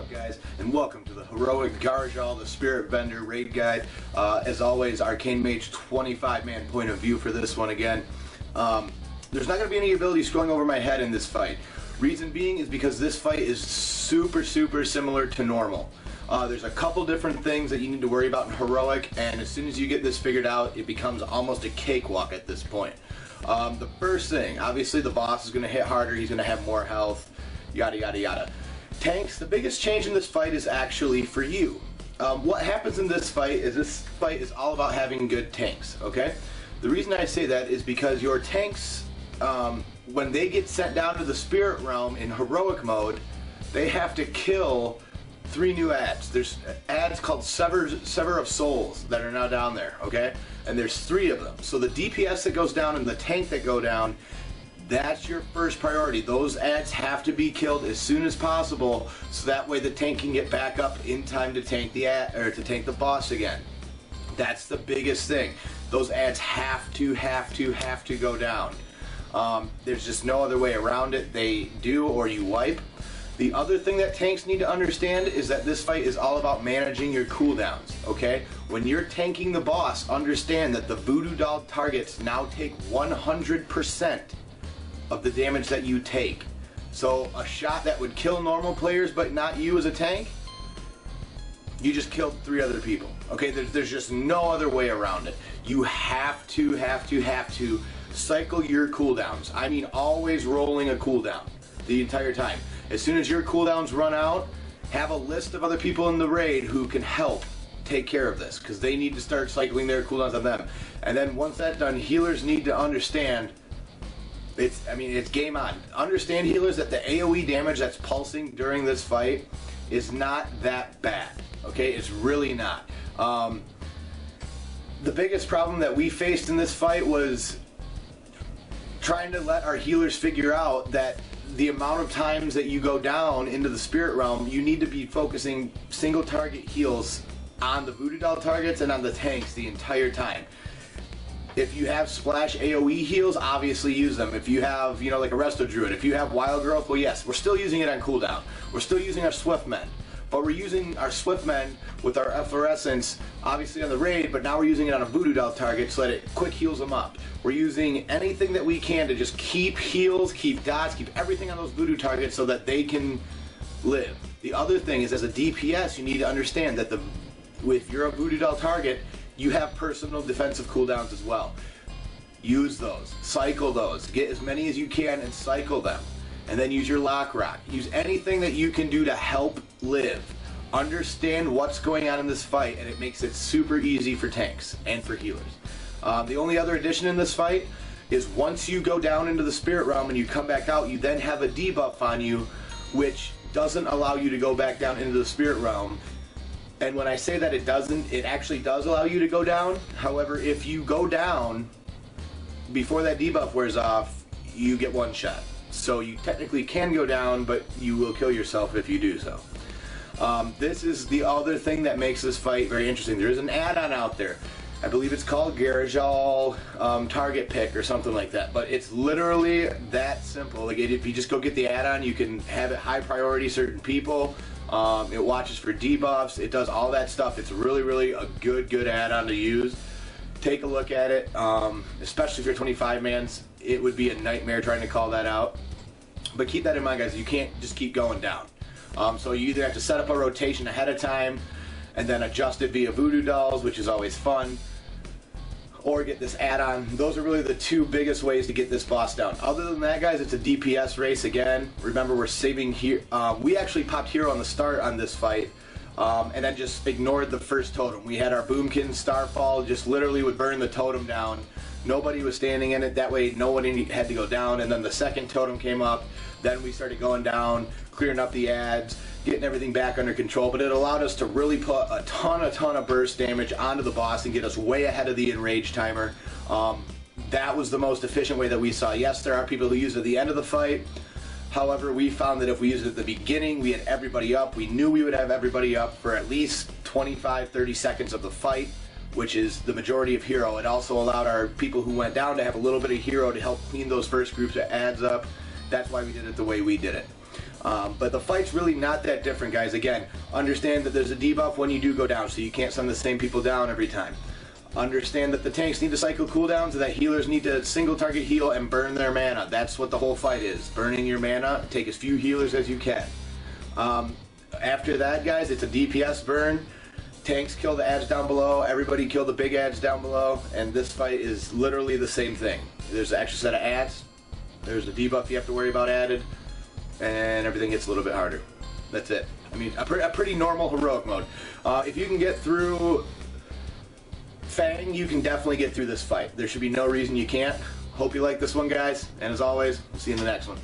up, guys, and welcome to the heroic Gara'jal the Spiritbinder raid guide. As always, Arcane Mage 25-man point of view for this one again. There's not going to be any abilities going over my head in this fight. Reason being is because this fight is super similar to normal. There's a couple different things that you need to worry about in heroic, and as soon as you get this figured out, it becomes almost a cakewalk at this point. The first thing, obviously the boss is going to hit harder, he's going to have more health, yada yada yada. Tanks, the biggest change in this fight is actually for you. What happens in this fight is all about having good tanks, okay? The reason I say that is because your tanks, when they get sent down to the spirit realm in heroic mode, they have to kill 3 new ads. There's ads called Sever of Souls that are now down there, okay? And there's 3 of them. So the DPS that goes down and the tank that go down, that's your first priority. Those ads have to be killed as soon as possible, so that way the tank can get back up in time to tank the ad, or to tank the boss again. That's the biggest thing. Those ads have to go down. There's just no other way around it. They do, or you wipe. The other thing that tanks need to understand is that this fight is all about managing your cooldowns, okay? When you're tanking the boss, understand that the voodoo doll targets now take 100% of the damage that you take. So a shot that would kill normal players but not you as a tank, you just killed 3 other people, okay? There's just no other way around it. You have to cycle your cooldowns. I mean, always rolling a cooldown the entire time. As soon as your cooldowns run out, have a list of other people in the raid who can help take care of this, because they need to start cycling their cooldowns on them. And then once that's done, healers need to understand, it's game on. Understand, healers, that the AoE damage that's pulsing during this fight is not that bad, okay? It's really not. The biggest problem that we faced in this fight was trying to let our healers figure out that the amount of times that you go down into the spirit realm, you need to be focusing single target heals on the voodoo doll targets and on the tanks the entire time. If you have splash AoE heals, obviously use them. If you have, like a Resto Druid, if you have Wild Growth, well, yes, we're still using it on cooldown. We're still using our Swift Men. But we're using our Swift Men with our Efflorescence, obviously on the raid, but now we're using it on a voodoo doll target so that it quick heals them up. We're using anything that we can to just keep heals, keep dots, keep everything on those voodoo targets so that they can live. The other thing is, as a DPS, you need to understand that if you're a voodoo doll target, you have personal defensive cooldowns as well. Use those, cycle those, get as many as you can and cycle them. And then use your Lock Rock. Use anything that you can do to help live. Understand what's going on in this fight, and it makes it super easy for tanks and for healers. The only other addition in this fight is once you go down into the spirit realm and you come back out, you then have a debuff on you, which doesn't allow you to go back down into the spirit realm. And when I say that it doesn't, it actually does allow you to go down. However, if you go down before that debuff wears off, you get 1 shot. So you technically can go down, but you will kill yourself if you do so. This is the other thing that makes this fight very interesting. There is an add-on out there. I believe it's called Gara'jal Target Pick or something like that. But it's literally that simple. Like, if you just go get the add-on, you can have it high priority certain people. It watches for debuffs. It does all that stuff. It's really a good add-on to use. Take a look at it, especially if you're 25-mans. It would be a nightmare trying to call that out. But keep that in mind, guys. You can't just keep going down. So you either have to set up a rotation ahead of time and then adjust it via voodoo dolls, which is always fun, or get this add-on. Those are really the 2 biggest ways to get this boss down. Other than that, guys, it's a DPS race again. Remember, we're saving here. We actually popped hero on the start on this fight, and then just ignored the first totem. We had our Boomkin Starfall, just literally would burn the totem down. Nobody was standing in it, that way no one had to go down, and then the second totem came up, then we started going down, clearing up the ads, getting everything back under control, but it allowed us to really put a ton of burst damage onto the boss and get us way ahead of the enrage timer. That was the most efficient way that we saw. Yes, there are people who use it at the end of the fight. However, we found that if we used it at the beginning, we had everybody up. We knew we would have everybody up for at least 25-30 seconds of the fight, which is the majority of hero. It also allowed our people who went down to have a little bit of hero to help clean those first groups of ads up. That's why we did it the way we did it. But the fight's really not that different, guys. Again, understand that there's a debuff when you do go down, so you can't send the same people down every time. Understand that the tanks need to cycle cooldowns, and that healers need to single target heal and burn their mana. That's what the whole fight is. Burning your mana, take as few healers as you can. After that, guys, it's a DPS burn. Tanks kill the ads down below, everybody kill the big ads down below, and this fight is literally the same thing. There's an extra set of ads, there's a debuff you have to worry about added, and everything gets a little bit harder. That's it. I mean, a pretty normal heroic mode. If you can get through Fang, you can definitely get through this fight. There should be no reason you can't. Hope you like this one, guys, and as always, we'll see you in the next one.